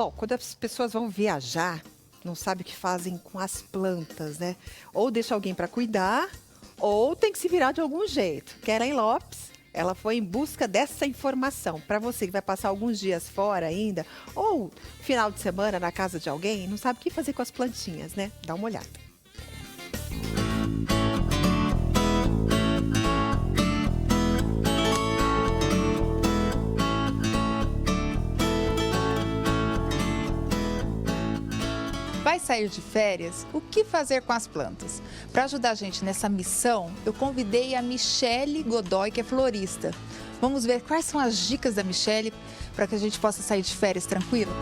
Bom, quando as pessoas vão viajar, não sabe o que fazem com as plantas, né? Ou deixa alguém para cuidar, ou tem que se virar de algum jeito. Keren Lopes, ela foi em busca dessa informação. Para você que vai passar alguns dias fora ainda, ou final de semana na casa de alguém, não sabe o que fazer com as plantinhas, né? Dá uma olhada. Vai sair de férias? O que fazer com as plantas? Para ajudar a gente nessa missão, eu convidei a Michele Godoy, que é florista. Vamos ver quais são as dicas da Michele para que a gente possa sair de férias tranquilo?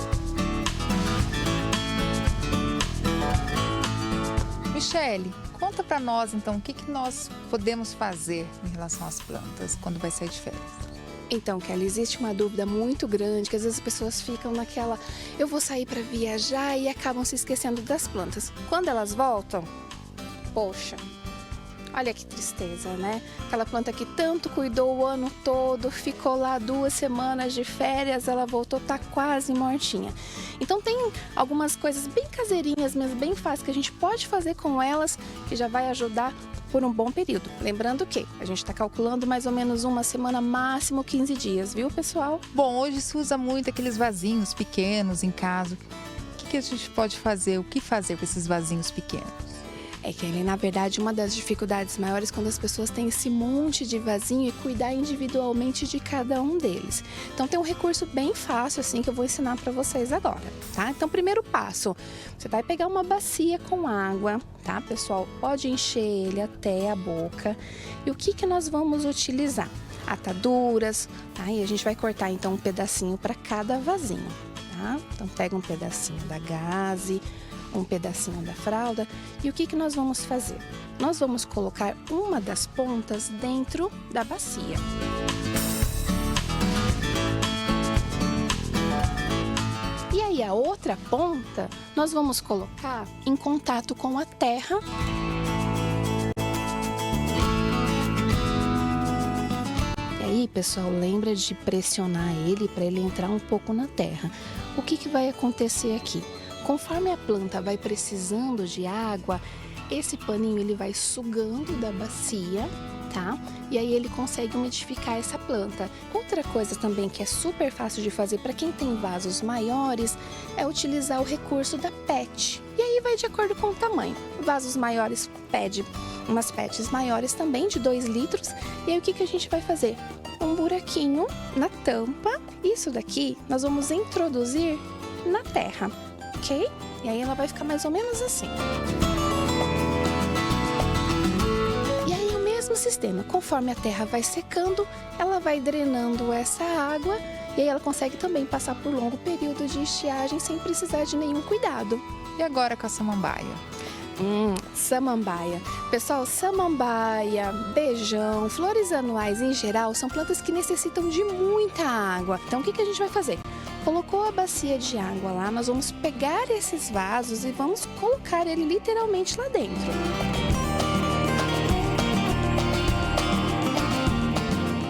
Michele, conta para nós então o que nós podemos fazer em relação às plantas quando vai sair de férias. Então, Kelly, existe uma dúvida muito grande, que às vezes as pessoas ficam naquela, eu vou sair para viajar e acabam se esquecendo das plantas. Quando elas voltam, poxa, olha que tristeza, né? Aquela planta que tanto cuidou o ano todo, ficou lá 2 semanas de férias, ela voltou, tá quase mortinha. Então tem algumas coisas bem caseirinhas, mas bem fáceis que a gente pode fazer com elas, que já vai ajudar por um bom período. Lembrando que a gente está calculando mais ou menos 1 semana, máximo 15 dias, viu, pessoal? Bom, hoje se usa muito aqueles vasinhos pequenos em casa. O que a gente pode fazer? O que fazer com esses vasinhos pequenos? É que, na verdade, uma das dificuldades maiores é quando as pessoas têm esse monte de vasinho e cuidar individualmente de cada um deles. Então, tem um recurso bem fácil, assim, que eu vou ensinar para vocês agora, tá? Então, primeiro passo, você vai pegar uma bacia com água, tá, pessoal? Pode encher ele até a boca. E o que nós vamos utilizar? Ataduras, tá? E a gente vai cortar, então, um pedacinho para cada vasinho, tá? Então, pega um pedacinho da gaze, um pedacinho da fralda. E o que nós vamos fazer? Nós vamos colocar uma das pontas dentro da bacia. E aí a outra ponta nós vamos colocar em contato com a terra. E aí, pessoal, lembra de pressionar ele para ele entrar um pouco na terra. O que vai acontecer aqui? Conforme a planta vai precisando de água, esse paninho ele vai sugando da bacia, tá? E aí ele consegue umidificar essa planta. Outra coisa também que é super fácil de fazer para quem tem vasos maiores é utilizar o recurso da PET. E aí vai de acordo com o tamanho. Vasos maiores pede umas PETs maiores também, de 2 litros. E aí o que a gente vai fazer? Um buraquinho na tampa. Isso daqui nós vamos introduzir na terra. Ok? E aí ela vai ficar mais ou menos assim. E aí o mesmo sistema, conforme a terra vai secando, ela vai drenando essa água e aí ela consegue também passar por longo período de estiagem sem precisar de nenhum cuidado. E agora com a samambaia? Samambaia. Pessoal, samambaia, beijão, flores anuais em geral são plantas que necessitam de muita água. Então o que a gente vai fazer? Colocou a bacia de água lá, nós vamos pegar esses vasos e vamos colocar ele literalmente lá dentro.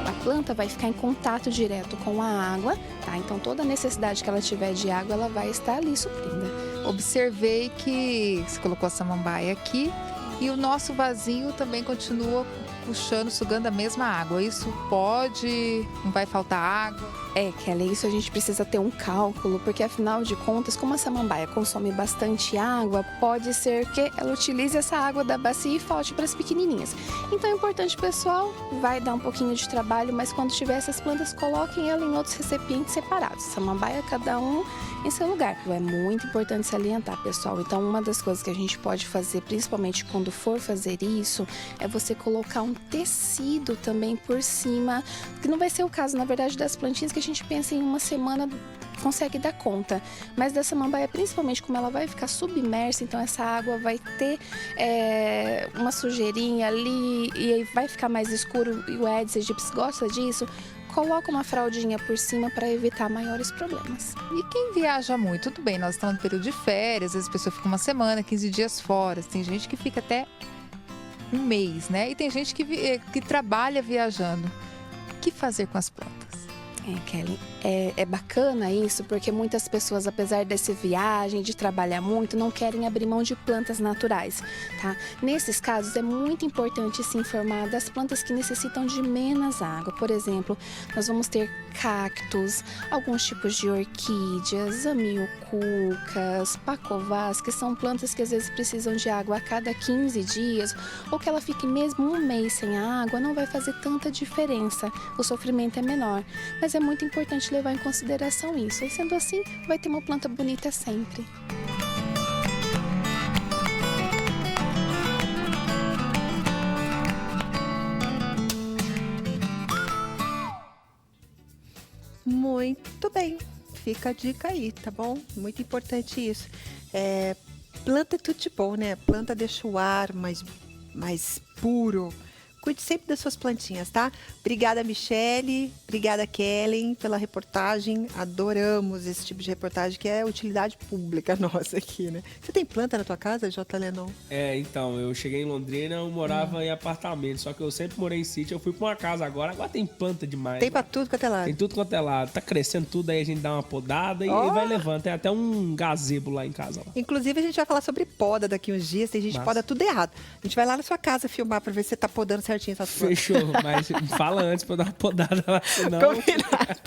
A planta vai ficar em contato direto com a água, tá? Então toda a necessidade que ela tiver de água, ela vai estar ali suprindo. Observei que você colocou a samambaia aqui e o nosso vasinho também continua puxando, sugando a mesma água. Isso pode, não vai faltar água? É, Kelly, isso a gente precisa ter um cálculo, porque afinal de contas, como a samambaia consome bastante água, pode ser que ela utilize essa água da bacia e falte para as pequenininhas. Então é importante, pessoal, vai dar um pouquinho de trabalho, mas quando tiver essas plantas, coloquem ela em outros recipientes separados. Samambaia, cada um em seu lugar. É muito importante salientar, pessoal. Então, uma das coisas que a gente pode fazer, principalmente quando for fazer isso, é você colocar um tecido também por cima, que não vai ser o caso, na verdade, das plantinhas que a gente pensa em 1 semana consegue dar conta, mas da samambaia, principalmente como ela vai ficar submersa, então essa água vai ter uma sujeirinha ali e aí vai ficar mais escuro, e o Aedes aegypti gosta disso. Coloca uma fraldinha por cima para evitar maiores problemas. E quem viaja muito? Tudo bem, nós estamos no período de férias, às vezes a pessoa fica 1 semana, 15 dias fora, tem gente que fica até 1 mês, né? E tem gente que trabalha viajando. O que fazer com as plantas? Kelly, é bacana isso, porque muitas pessoas, apesar dessa viagem, de trabalhar muito, não querem abrir mão de plantas naturais, tá? Nesses casos, é muito importante se informar das plantas que necessitam de menos água. Por exemplo, nós vamos ter cactos, alguns tipos de orquídeas, amiocucas, pacovás, que são plantas que às vezes precisam de água a cada 15 dias, ou que ela fique mesmo um mês sem a água, não vai fazer tanta diferença, o sofrimento é menor. Mas é muito importante levar em consideração isso, e sendo assim, vai ter uma planta bonita sempre. Muito bem, fica a dica aí, tá bom? Muito importante isso. Planta é tudo de bom, né? Planta deixa o ar mais puro. Cuide sempre das suas plantinhas, tá? Obrigada, Michele. Obrigada, Kellen, pela reportagem. Adoramos esse tipo de reportagem, que é utilidade pública nossa aqui, né? Você tem planta na tua casa, J. Lenon? Então, eu cheguei em Londrina, eu morava em apartamento, só que eu sempre morei em sítio, eu fui pra uma casa agora tem planta demais. Tem pra tudo quanto é lado. Tem tudo quanto é lado. Tá crescendo tudo, aí a gente dá uma podada e vai levando. Tem até um gazebo lá em casa. Lá. Inclusive, a gente vai falar sobre poda daqui uns dias. Tem gente que poda tudo errado. A gente vai lá na sua casa filmar pra ver se você tá podando certinho essas plantas. Fechou, mas fala antes pra eu dar uma podada lá, senão... Combinado.